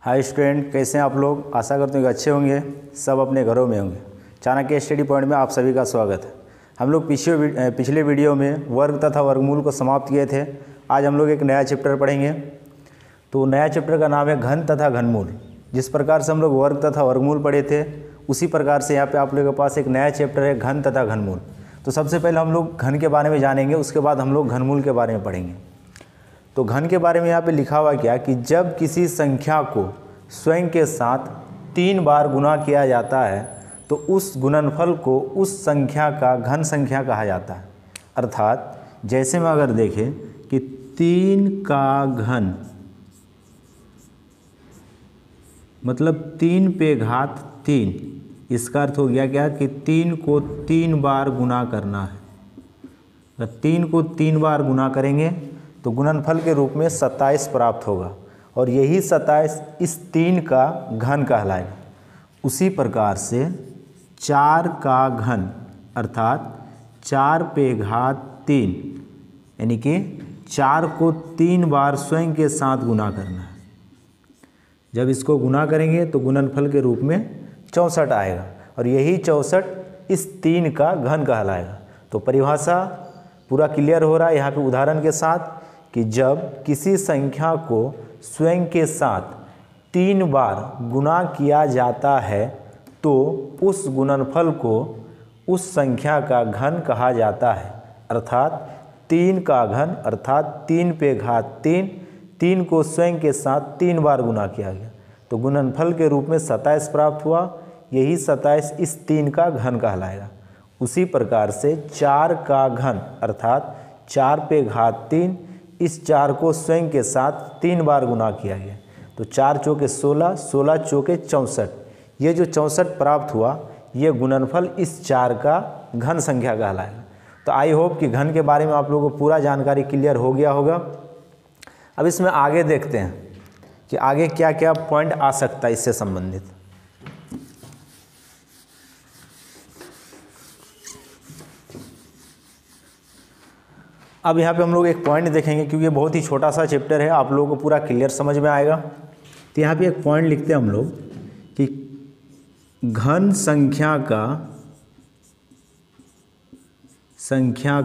Hi student, कैसे हैं आप लोग। आशा करते हैं कि अच्छे होंगे, सब अपने घरों में होंगे। चाणक्य स्टडी पॉइंट में आप सभी का स्वागत है। हम लोग पिछले वीडियो में वर्ग तथा वर्गमूल को समाप्त किए थे। आज हम लोग एक नया चैप्टर पढ़ेंगे। तो नया चैप्टर का नाम है घन तथा घनमूल। जिस प्रकार से हम लोग वर्ग तथा वर्गमूल पढ़े थे, उसी प्रकार से यहाँ पे आप लोगों के पास एक नया चैप्टर है घन तथा घनमूल। तो सबसे पहले हम लोग घन के बारे में जानेंगे, उसके बाद हम लोग घनमूल के बारे में पढ़ेंगे। तो घन के बारे में यहाँ पे लिखा हुआ क्या कि जब किसी संख्या को स्वयं के साथ 3 बार गुना किया जाता है तो उस गुणनफल को उस संख्या का घन संख्या कहा जाता है। अर्थात जैसे में अगर देखें कि 3 का घन मतलब 3 पे घात 3, इसका अर्थ हो गया क्या कि 3 को 3 बार गुना करना है। अगर 3 को 3 बार गुना करेंगे तो गुणनफल के रूप में 27 प्राप्त होगा, और यही 27 इस 3 का घन कहलाएगा। उसी प्रकार से 4 का घन अर्थात 4 पे घात 3, यानी कि 4 को 3 बार स्वयं के साथ गुना करना है। जब इसको गुना करेंगे तो गुणनफल के रूप में 64 आएगा, और यही 64 इस 3 का घन कहलाएगा। तो परिभाषा पूरा क्लियर हो रहा है यहाँ पे उदाहरण के साथ कि जब किसी संख्या को स्वयं के साथ 3 बार गुना किया जाता है तो उस गुणनफल को उस संख्या का घन कहा जाता है। अर्थात 3 का घन अर्थात 3 पे घात 3, 3 को स्वयं के साथ 3 बार गुना किया गया तो गुणनफल के रूप में 27 प्राप्त हुआ। यही 27 इस 3 का घन कहलाएगा। उसी प्रकार से 4 का घन अर्थात 4 पे घात 3, इस 4 को स्वयं के साथ 3 बार गुना किया गया तो 4 चौके 16, 16 चौके 64। ये जो 64 प्राप्त हुआ, ये गुणनफल इस 4 का घन संख्या कहलाएगा। तो आई होप कि घन के बारे में आप लोगों को पूरा जानकारी क्लियर हो गया होगा। अब इसमें आगे देखते हैं कि आगे क्या क्या पॉइंट आ सकता है इससे संबंधित। अब यहाँ पे हम लोग एक पॉइंट देखेंगे, क्योंकि ये बहुत ही छोटा सा चैप्टर है, आप लोगों को पूरा क्लियर समझ में आएगा। तो यहाँ पे एक पॉइंट लिखते हैं हम लोग कि घन संख्या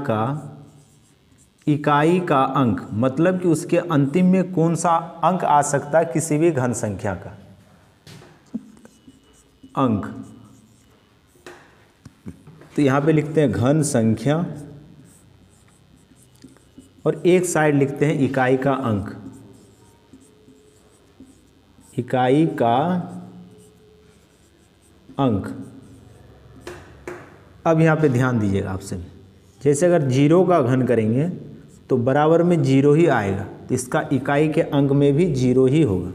का इकाई का अंक, मतलब कि उसके अंतिम में कौन सा अंक आ सकता है किसी भी घन संख्या का अंक। तो यहाँ पे लिखते हैं घन संख्या, और एक साइड लिखते हैं इकाई का अंक। इकाई का अंक। अब यहाँ पे ध्यान दीजिएगा आपसे, जैसे अगर 0 का घन करेंगे तो बराबर में 0 ही आएगा, तो इसका इकाई के अंक में भी 0 ही होगा।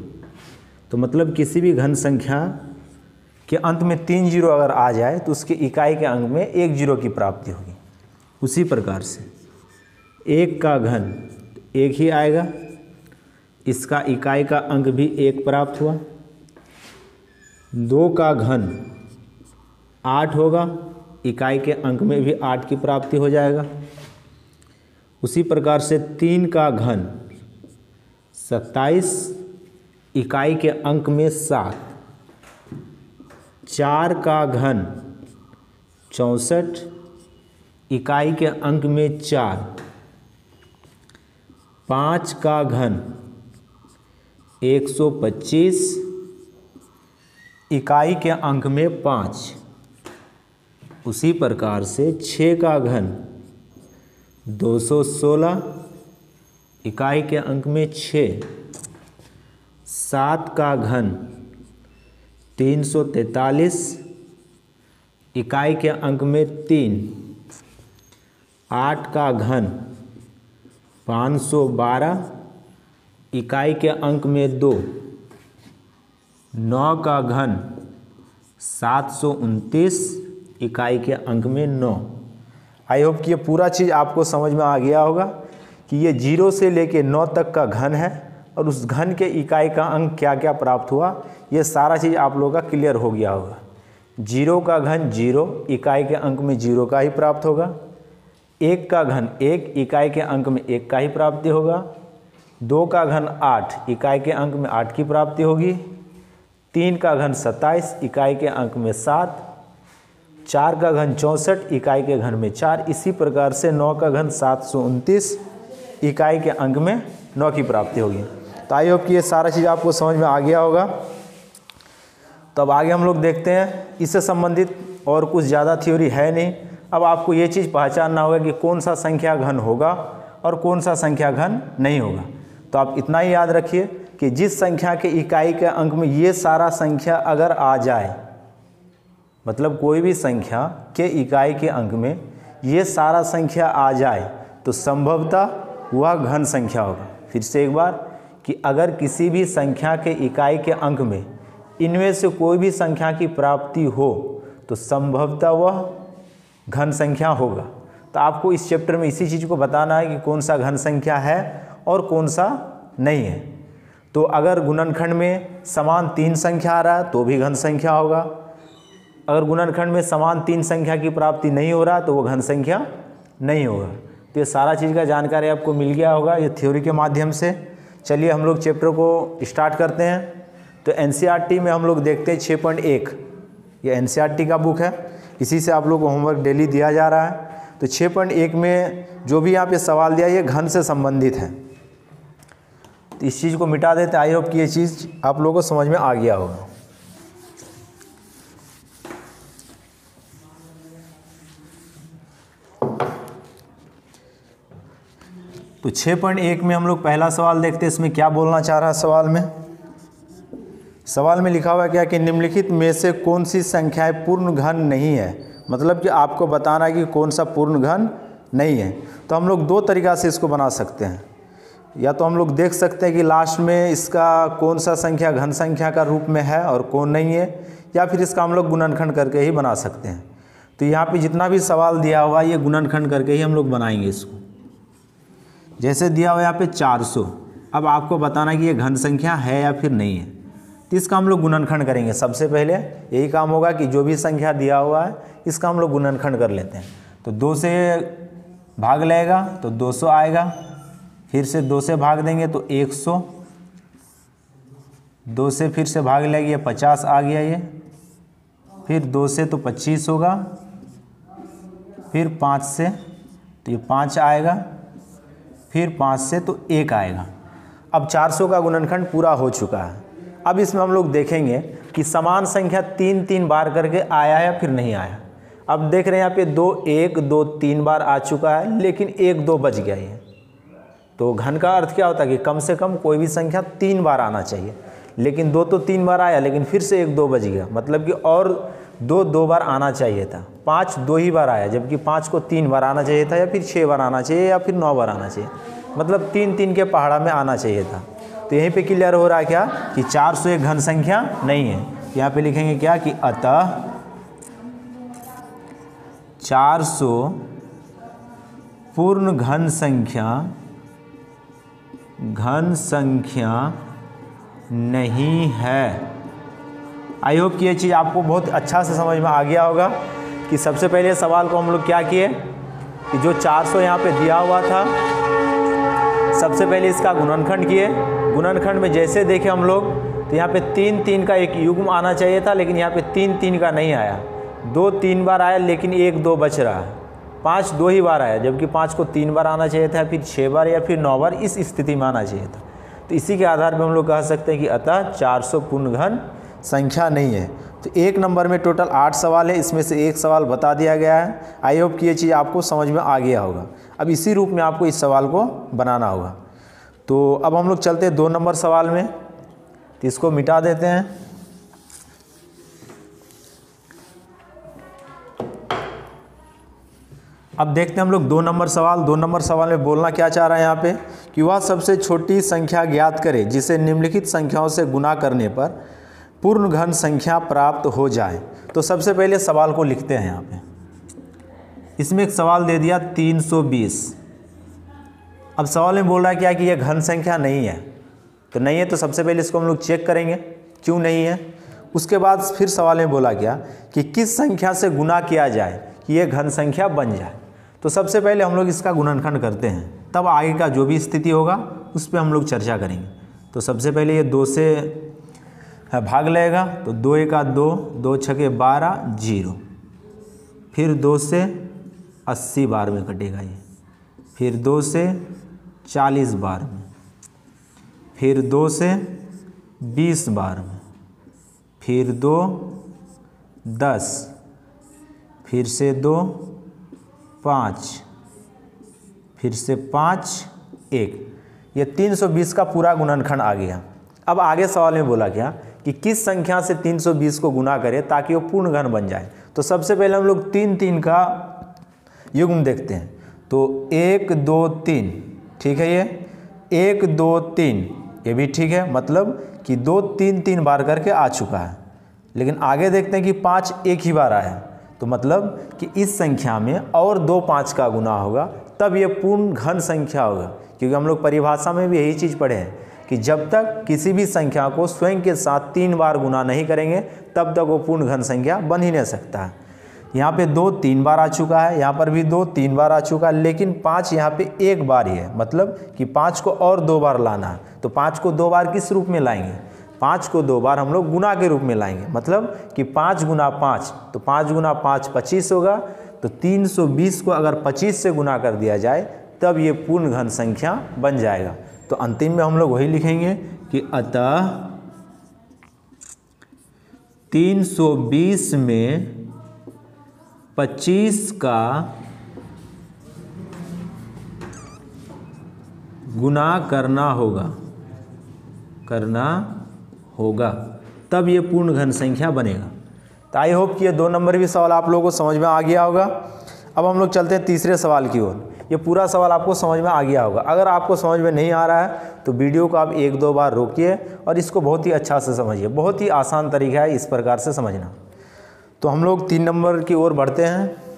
तो मतलब किसी भी घन संख्या के अंत में 3 0 अगर आ जाए तो उसके इकाई के अंक में 1 0 की प्राप्ति होगी। उसी प्रकार से 1 का घन 1 ही आएगा, इसका इकाई का अंक भी 1 प्राप्त हुआ। 2 का घन 8 होगा, इकाई के अंक में भी 8 की प्राप्ति हो जाएगा। उसी प्रकार से 3 का घन 27, इकाई के अंक में 7। 4 का घन 64, इकाई के अंक में 4। 5 का घन 125, इकाई के अंक में 5। उसी प्रकार से 6 का घन 216, इकाई के अंक में 6। 7 का घन 343, इकाई के अंक में 3। 8 का घन 512, इकाई के अंक में 2। 9 का घन 729, इकाई के अंक में 9। आई होप कि ये पूरा चीज़ आपको समझ में आ गया होगा कि ये 0 से लेके 9 तक का घन है, और उस घन के इकाई का अंक क्या क्या प्राप्त हुआ, ये सारा चीज़ आप लोगों का क्लियर हो गया होगा। 0 का घन 0, इकाई के अंक में 0 का ही प्राप्त होगा। 1 का घन 1, इकाई के अंक में 1 का ही प्राप्ति होगा। 2 का घन 8 इकाई के अंक में 8 की प्राप्ति होगी। 3 का घन 27 इकाई के अंक में 7। 4 का घन 64 इकाई के घन में 4। इसी प्रकार से 9 का घन 729 इकाई के अंक में 9 की प्राप्ति होगी। तो आई होप कि ये सारा चीज़ आपको समझ में आ गया होगा। तो अब आगे हम लोग देखते हैं, इससे संबंधित और कुछ ज़्यादा थ्योरी है नहीं। अब आपको ये चीज़ पहचानना होगा कि कौन सा संख्या घन होगा और कौन सा संख्या घन नहीं होगा। तो आप इतना ही याद रखिए कि जिस संख्या के इकाई के अंक में ये सारा संख्या अगर आ जाए, मतलब कोई भी संख्या के इकाई के अंक में ये सारा संख्या आ जाए तो संभवतः वह घन संख्या होगा। फिर से एक बार कि अगर किसी भी संख्या के इकाई के अंक में इनमें से कोई भी संख्या की प्राप्ति हो तो संभवतः वह घन संख्या होगा। तो आपको इस चैप्टर में इसी चीज़ को बताना है कि कौन सा घन संख्या है और कौन सा नहीं है। तो अगर गुणनखंड में समान 3 संख्या आ रहा है तो भी घन संख्या होगा। अगर गुणनखंड में समान 3 संख्या की प्राप्ति नहीं हो रहा तो वो घन संख्या नहीं होगा। तो ये सारा चीज़ का जानकारी आपको मिल गया होगा ये थ्योरी के माध्यम से। चलिए हम लोग चैप्टर को स्टार्ट करते हैं। तो एनसीईआरटी में हम लोग देखते हैं 6.1, ये एनसीईआरटी का बुक है, इसी से आप लोग को होमवर्क डेली दिया जा रहा है। तो 6.1 में जो भी यहाँ पे सवाल दिया ये घन से संबंधित है। तो इस चीज़ को मिटा देते हैं। आई होप कि ये चीज़ आप लोगों को समझ में आ गया होगा। तो 6.1 में हम लोग पहला सवाल देखते हैं। इसमें क्या बोलना चाह रहा है सवाल में लिखा हुआ है क्या कि निम्नलिखित में से कौन सी संख्याएं पूर्ण घन नहीं है। मतलब कि आपको बताना है कि कौन सा पूर्ण घन नहीं है। तो हम लोग 2 तरीक़ा से इसको बना सकते हैं। या तो हम लोग देख सकते हैं कि लास्ट में इसका कौन सा संख्या घन संख्या का रूप में है और कौन नहीं है, या फिर इसका हम लोग गुणनखंड करके ही बना सकते हैं। तो यहाँ पे जितना भी सवाल दिया हुआ ये गुणनखंड करके ही हम लोग बनाएंगे इसको। जैसे दिया हुआ यहाँ पे 400, अब आपको बताना कि ये घन संख्या है या फिर नहीं है। तो इसका हम लोग गुणनखंड करेंगे। सबसे पहले यही काम होगा कि जो भी संख्या दिया हुआ है इसका हम लोग गुणनखंड कर लेते हैं। तो 2 से भाग लेगा तो 200 आएगा, फिर से 2 से भाग देंगे तो 100, 2 से फिर से भाग लेंगे 50 आ गया ये, फिर 2 से तो 25 होगा, फिर 5 से तो ये 5 आएगा, फिर 5 से तो 1 आएगा। अब 400 का गुणनखंड पूरा हो चुका है। अब इसमें हम लोग देखेंगे कि समान संख्या 3 बार करके आया है या फिर नहीं आया। अब देख रहे हैं यहाँ पे 2 1 2 3 बार आ चुका है, लेकिन 1 2 बच गया ये। तो घन का अर्थ क्या होता है कि कम से कम कोई भी संख्या 3 बार आना चाहिए। लेकिन 2 तो 3 बार आया, लेकिन फिर से 1 2 बच गया, मतलब कि और 2 बार आना चाहिए था। 5 2 ही बार आया, जबकि 5 को 3 बार आना चाहिए था, या फिर 6 बार आना चाहिए, या फिर 9 बार आना चाहिए। मतलब 3 के पहाड़ा में आना चाहिए था। तो यहीं पे क्लियर हो रहा है क्या कि 400 एक घन संख्या नहीं है। यहाँ पे लिखेंगे क्या कि अतः 400 पूर्ण घन संख्या नहीं है। आई होप कि ये चीज़ आपको बहुत अच्छा से समझ में आ गया होगा कि सबसे पहले सवाल को हम लोग क्या किए कि जो 400 यहाँ पे दिया हुआ था, सबसे पहले इसका गुणनखंड किए। गुणनखंड में जैसे देखे हम लोग तो यहाँ पे 3 का एक युग्म आना चाहिए था, लेकिन यहाँ पे 3 का नहीं आया। 2 3 बार आया, लेकिन 1 2 बच रहा है। 5 2 ही बार आया, जबकि 5 को 3 बार आना चाहिए था, फिर 6 बार या फिर 9 बार इस स्थिति में आना चाहिए था। तो इसी के आधार पर हम लोग कह सकते हैं कि अतः 400 पूर्ण घन संख्या नहीं है। तो 1 नंबर में टोटल 8 सवाल है, इसमें से 1 सवाल बता दिया गया है। आई होप कि ये चीज़ आपको समझ में आ गया होगा। अब इसी रूप में आपको इस सवाल को बनाना होगा। तो अब हम लोग चलते हैं 2 नंबर सवाल में। तो इसको मिटा देते हैं। अब देखते हैं हम लोग 2 नंबर सवाल। 2 नंबर सवाल में बोलना क्या चाह रहा है यहाँ पे कि वह सबसे छोटी संख्या ज्ञात करे जिसे निम्नलिखित संख्याओं से गुणा करने पर पूर्ण घन संख्या प्राप्त हो जाए। तो सबसे पहले सवाल को लिखते हैं यहाँ पे। इसमें एक सवाल दे दिया 320। अब सवाल में बोल रहा है क्या कि यह घन संख्या नहीं है। तो नहीं है तो सबसे पहले इसको हम लोग चेक करेंगे क्यों नहीं है। उसके बाद फिर सवाल में बोला गया कि किस संख्या से गुणा किया जाए कि यह घन संख्या बन जाए। तो सबसे पहले हम लोग इसका गुणनखंड करते हैं, तब आगे का जो भी स्थिति होगा उस पर हम लोग चर्चा करेंगे। तो सबसे पहले ये 2 से भाग लगेगा, तो 2 एका 2, 2 छके 12, 0। फिर 2 से 80 बार में कटेगा ये, फिर 2 से 40 बार में, फिर 2 से 20 बार में, फिर 2 10, फिर से 2 5, फिर से 5 1। ये 320 का पूरा गुणनखंड आ गया। अब आगे सवाल में बोला क्या कि किस संख्या से 320 को गुना करें ताकि वो पूर्ण घन बन जाए। तो सबसे पहले हम लोग 3 3 का युग्म देखते हैं। तो 1 2 3, ठीक है, ये 1 2 3 ये भी ठीक है, मतलब कि 2 3 3 बार करके आ चुका है। लेकिन आगे देखते हैं कि 5 एक ही बार आया, तो मतलब कि इस संख्या में और 2 5 का गुना होगा तब ये पूर्ण घन संख्या होगा। क्योंकि हम लोग परिभाषा में भी यही चीज़ पढ़े हैं कि जब तक किसी भी संख्या को स्वयं के साथ 3 बार गुना नहीं करेंगे तब तक वो पूर्ण घन संख्या बन ही नहीं सकता है। यहाँ पे 2 3 बार आ चुका है, यहाँ पर भी 2 3 बार आ चुका है, लेकिन 5 यहाँ पे एक बार ही है, मतलब कि 5 को और 2 बार लाना है। तो 5 को 2 बार किस रूप में लाएंगे? 5 को 2 बार हम लोग गुना के रूप में लाएंगे, मतलब कि 5 गुना 5, तो 5 गुना 5 25 होगा। तो 320 को अगर 25 से गुना कर दिया जाए तब ये पूर्ण घन संख्या बन जाएगा। तो अंतिम में हम लोग वही लिखेंगे कि अतः 320 में 25 का गुना करना होगा तब ये पूर्ण घन संख्या बनेगा। तो आई होप कि ये 2 नंबर भी सवाल आप लोगों को समझ में आ गया होगा। अब हम लोग चलते हैं तीसरे सवाल की ओर। ये पूरा सवाल आपको समझ में आ गया होगा। अगर आपको समझ में नहीं आ रहा है तो वीडियो को आप 1-2 बार रोकिए और इसको बहुत ही अच्छा से समझिए। बहुत ही आसान तरीका है इस प्रकार से समझना। तो हम लोग 3 नंबर की ओर बढ़ते हैं।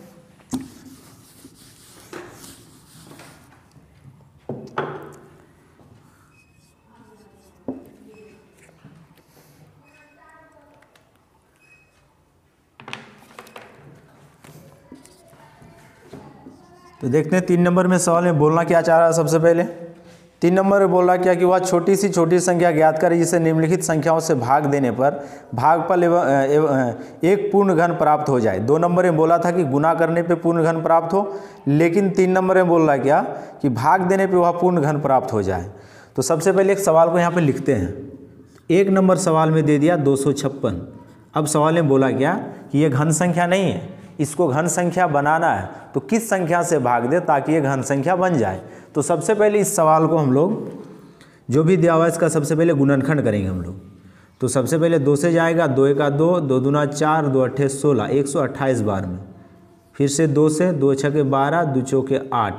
तो देखते हैं 3 नंबर में सवाल में बोलना क्या चाह रहा है। सबसे पहले 3 नंबर में बोल रहा क्या कि वह छोटी सी संख्या ज्ञात करें जिसे निम्नलिखित संख्याओं से भाग देने पर भागफल एक पूर्ण घन प्राप्त हो जाए। 2 नंबर में बोला था कि गुना करने पे पूर्ण घन प्राप्त हो, लेकिन 3 नंबर में बोल रहा क्या कि भाग देने पे वह पूर्ण घन प्राप्त हो जाए। तो सबसे पहले एक सवाल को यहाँ पे लिखते हैं। 1 नंबर सवाल में दे दिया 256। अब सवाल में बोला क्या कि ये घन संख्या नहीं है, इसको घन संख्या बनाना है, तो किस संख्या से भाग दे ताकि ये घन संख्या बन जाए। तो सबसे पहले इस सवाल को हम लोग जो भी दिया हुआ है इसका सबसे पहले गुणनखंड करेंगे हम लोग। तो सबसे पहले 2 से जाएगा, 2 एका 2, 2 दूना 4, 2 अट्ठे 16, 128 बार में। फिर से 2 से, 2 छके 12, 2 चौके 8,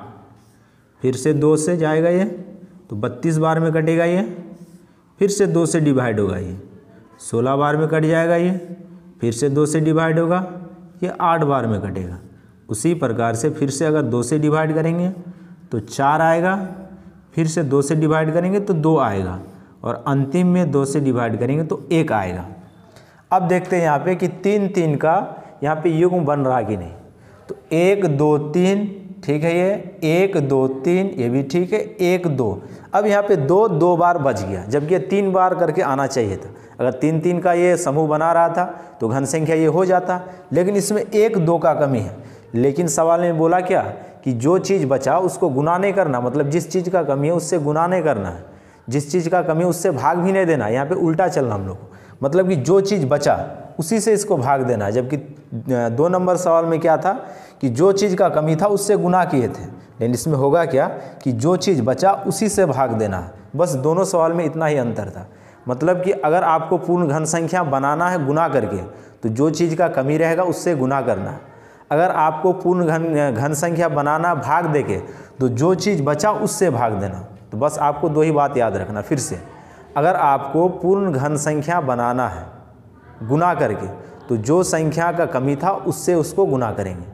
फिर से 2 से जाएगा ये, तो 32 बार में कटेगा ये। फिर से 2 से डिवाइड होगा ये, 16 बार में कट जाएगा ये। फिर से 2 से डिवाइड होगा, ये 8 बार में कटेगा। उसी प्रकार से फिर से अगर 2 से डिवाइड करेंगे तो 4 आएगा, फिर से 2 से डिवाइड करेंगे तो 2 आएगा, और अंतिम में 2 से डिवाइड करेंगे तो 1 आएगा। अब देखते हैं यहाँ पे कि 3 3 का यहाँ पे युग्म बन रहा कि नहीं। तो 1 2 3, ठीक है, ये 1 2 3 ये भी ठीक है, 1 2। अब यहाँ पे 2 2 बार बच गया, जबकि 3 बार करके आना चाहिए था। अगर 3 3 का ये समूह बना रहा था तो घन संख्या ये हो जाता, लेकिन इसमें 1 2 का कमी है। लेकिन सवाल में बोला क्या कि जो चीज़ बचा उसको गुना नहीं करना, मतलब जिस चीज़ का कमी है उससे गुना नहीं करना है, जिस चीज़ का कमी है उससे भाग भी नहीं देना। यहाँ पे उल्टा चलना हम लोग को, मतलब कि जो चीज़ बचा उसी से इसको भाग देना है। जबकि 2 नंबर सवाल में क्या था कि जो चीज़ का कमी था उससे गुना किए थे, लेकिन इसमें होगा क्या कि जो चीज़ बचा उसी से भाग देना है। बस दोनों सवाल में इतना ही अंतर था। मतलब कि अगर आपको पूर्ण घन संख्या बनाना है गुना करके, तो जो चीज़ का कमी रहेगा उससे गुना करना है। अगर आपको पूर्ण घन संख्या बनाना भाग देके, तो जो चीज़ बचा उससे भाग देना। तो बस आपको 2 ही बात याद रखना। फिर से, अगर आपको पूर्ण घन संख्या बनाना है गुना करके, तो जो संख्या का कमी था उससे उसको गुना करेंगे।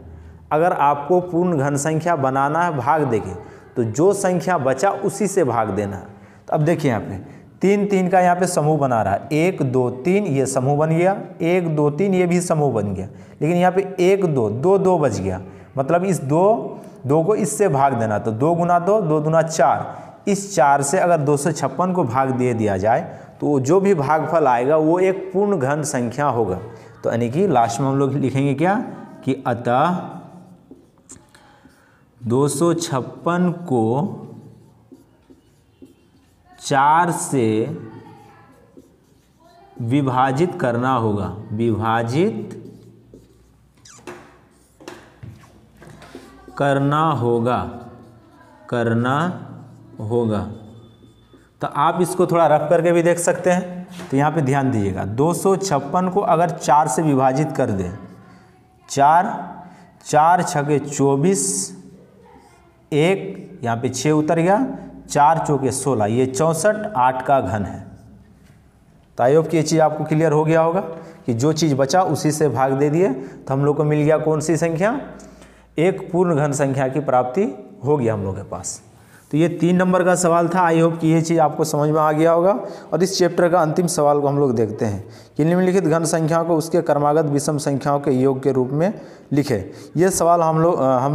अगर आपको पूर्ण घन संख्या बनाना है भाग देके, तो जो संख्या बचा उसी से भाग देना है। तो अब देखिए यहाँ पे 3 3 का यहाँ पे समूह बना रहा है, 1 2 3 ये समूह बन गया, 1 2 3 ये भी समूह बन गया। लेकिन यहाँ पे 1 2 2 2 बच गया, मतलब इस 2 2 को इससे भाग देना। तो 2 गुना 2, 2 दूना 4, इस 4 से अगर 256 को भाग दे दिया जाए तो जो भी भागफल आएगा वो एक पूर्ण घन संख्या होगा। तो यानी कि लास्ट में हम लोग लिखेंगे क्या कि अतः 256 को 4 से विभाजित करना होगा, विभाजित करना होगा। तो आप इसको थोड़ा रफ करके भी देख सकते हैं। तो यहाँ पे ध्यान दीजिएगा, 256 को अगर 4 से विभाजित कर दें, 4 छके 24, 1 यहाँ पे 6 उतर गया, 4 चौके 16, ये 64 8 का घन है। तो आई होप कि ये चीज़ आपको क्लियर हो गया होगा कि जो चीज़ बचा उसी से भाग दे दिए तो हम लोग को मिल गया कौन सी संख्या, एक पूर्ण घन संख्या की प्राप्ति हो गया हम लोग के पास। तो ये 3 नंबर का सवाल था। आई होप कि ये चीज़ आपको समझ में आ गया होगा। और इस चैप्टर का अंतिम सवाल को हम लोग देखते हैं कि निम्नलिखित घन संख्याओं को उसके क्रमागत विषम संख्याओं के योग के रूप में लिखे। ये सवाल हम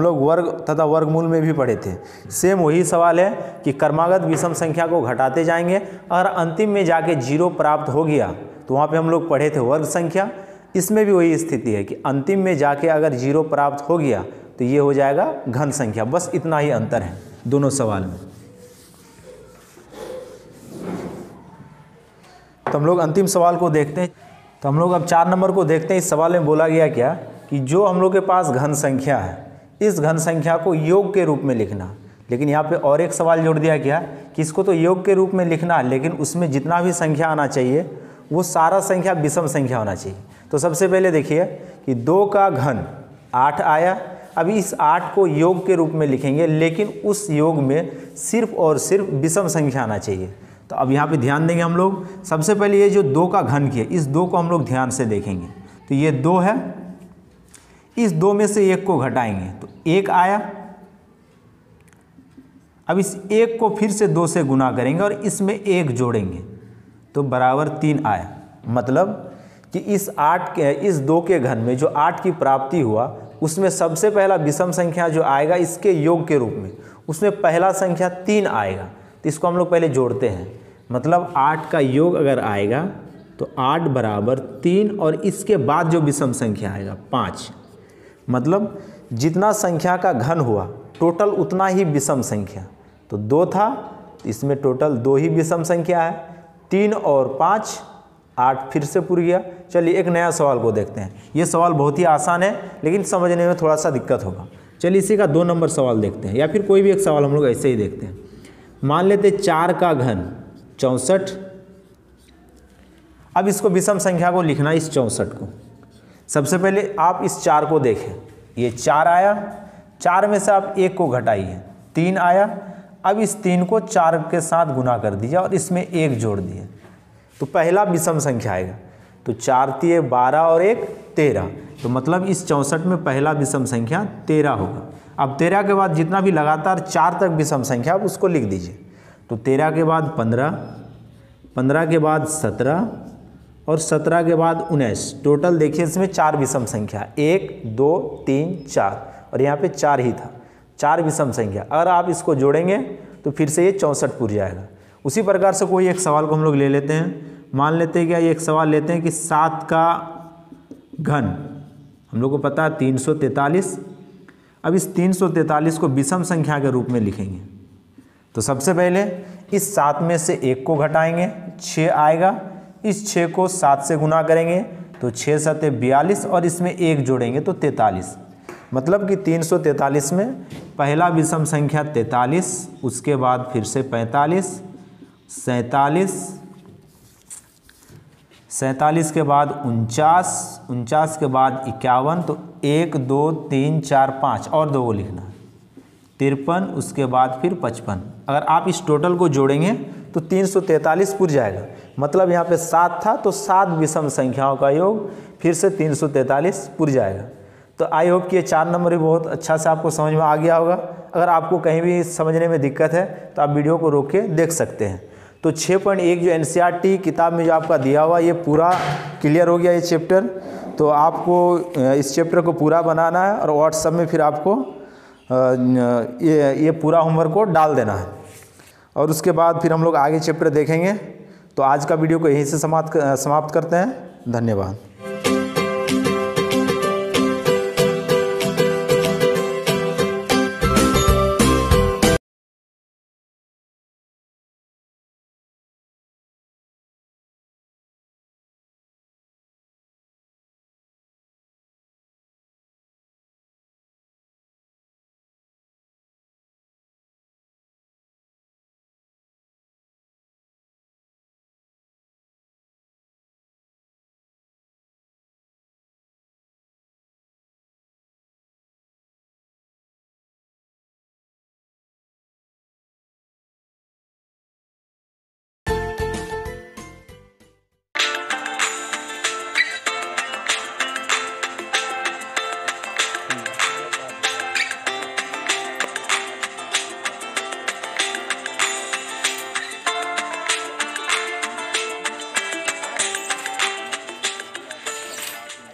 लोग वर्ग तथा वर्गमूल में भी पढ़े थे। सेम वही सवाल है कि क्रमागत विषम संख्या को घटाते जाएंगे, अगर अंतिम में जाके 0 प्राप्त हो गया तो वहाँ पर हम लोग पढ़े थे वर्ग संख्या। इसमें भी वही स्थिति है कि अंतिम में जाके अगर 0 प्राप्त हो गया तो ये हो जाएगा घन संख्या। बस इतना ही अंतर है दोनों सवाल में। तो हम लोग अंतिम सवाल को देखते हैं। तो हम लोग अब 4 नंबर को देखते हैं। इस सवाल में बोला गया क्या कि जो हम लोग के पास घन संख्या है, इस घन संख्या को योग के रूप में लिखना। लेकिन यहाँ पे और एक सवाल जोड़ दिया गया कि इसको तो योग के रूप में लिखना है, लेकिन उसमें जितना भी संख्या आना चाहिए वो सारा संख्या विषम संख्या होना चाहिए। तो सबसे पहले देखिए कि 2 का घन 8 आया। अब इस 8 को योग के रूप में लिखेंगे, लेकिन उस योग में सिर्फ और सिर्फ विषम संख्या आना चाहिए। तो अब यहाँ पे ध्यान देंगे हम लोग। सबसे पहले ये जो 2 का घन किया, इस 2 को हम लोग ध्यान से देखेंगे। तो ये 2 है, इस 2 में से 1 को घटाएंगे तो 1 आया। अब इस 1 को फिर से 2 से गुना करेंगे और इसमें 1 जोड़ेंगे तो बराबर 3 आया। मतलब कि इस 2 के घन में जो 8 की प्राप्ति हुआ उसमें सबसे पहला विषम संख्या जो आएगा इसके योग के रूप में, उसमें पहला संख्या 3 आएगा। तो इसको हम लोग पहले जोड़ते हैं। मतलब 8 का योग अगर आएगा तो 8 बराबर 3 और इसके बाद जो विषम संख्या आएगा 5। मतलब जितना संख्या का घन हुआ टोटल उतना ही विषम संख्या। तो 2 था, इसमें टोटल 2 ही विषम संख्या है। 3 और 5 8 फिर से पूर गया। चलिए एक नया सवाल को देखते हैं। ये सवाल बहुत ही आसान है लेकिन समझने में थोड़ा सा दिक्कत होगा। चलिए इसी का 2 नंबर सवाल देखते हैं, या फिर कोई भी एक सवाल हम लोग ऐसे ही देखते हैं। मान लेते 4 का घन 64। अब इसको विषम संख्या को लिखना, इस 64 को। सबसे पहले आप इस 4 को देखें, ये 4 आया, 4 में से आप 1 को घटाइए, 3 आया। अब इस 3 को 4 के साथ गुना कर दीजिए और इसमें 1 जोड़ दिए तो पहला विषम संख्या आएगा। तो 4 तिये 12 और 1 13। तो मतलब इस 64 में पहला विषम संख्या 13 होगा। अब 13 के बाद जितना भी लगातार 4 तक विषम संख्या आप उसको लिख दीजिए। तो 13 के बाद 15, 15 के बाद 17 और 17 के बाद 19। टोटल देखिए इसमें 4 विषम संख्या, 1 2 3 4, और यहाँ पे 4 ही था, 4 विषम संख्या। अगर आप इसको जोड़ेंगे तो फिर से ये 64 पूर जाएगा। उसी प्रकार से कोई एक सवाल को हम लोग ले लेते हैं। मान लेते हैं क्या, ये एक सवाल लेते हैं कि 7 का घन, हम लोग को पता है 343। अब इस 343 को विषम संख्या के रूप में लिखेंगे। तो सबसे पहले इस 7 में से 1 को घटाएंगे, 6 आएगा। इस 6 को 7 से गुना करेंगे तो 6 7 42 और इसमें 1 जोड़ेंगे तो 43। मतलब कि 343 में पहला विषम संख्या 43, उसके बाद फिर से 45, 47 के बाद 49 के बाद 51। तो 1 2 3 4 5 और 2 को लिखना, 53, उसके बाद फिर 55। अगर आप इस टोटल को जोड़ेंगे तो 343 पूर जाएगा। मतलब यहाँ पे 7 था तो 7 विषम संख्याओं का योग फिर से 343 पूर जाएगा। तो आई होप कि ये 4 नंबर भी बहुत अच्छा से आपको समझ में आ गया होगा। अगर आपको कहीं भी समझने में दिक्कत है तो आप वीडियो को रोक के देख सकते हैं। तो 6.1 जो NCERT किताब में जो आपका दिया हुआ ये पूरा क्लियर हो गया ये चैप्टर। तो आपको इस चैप्टर को पूरा बनाना है और व्हाट्सएप में फिर आपको ये पूरा होमवर्क को डाल देना है। और उसके बाद फिर हम लोग आगे चैप्टर देखेंगे। तो आज का वीडियो को यहीं से समाप्त करते हैं। धन्यवाद।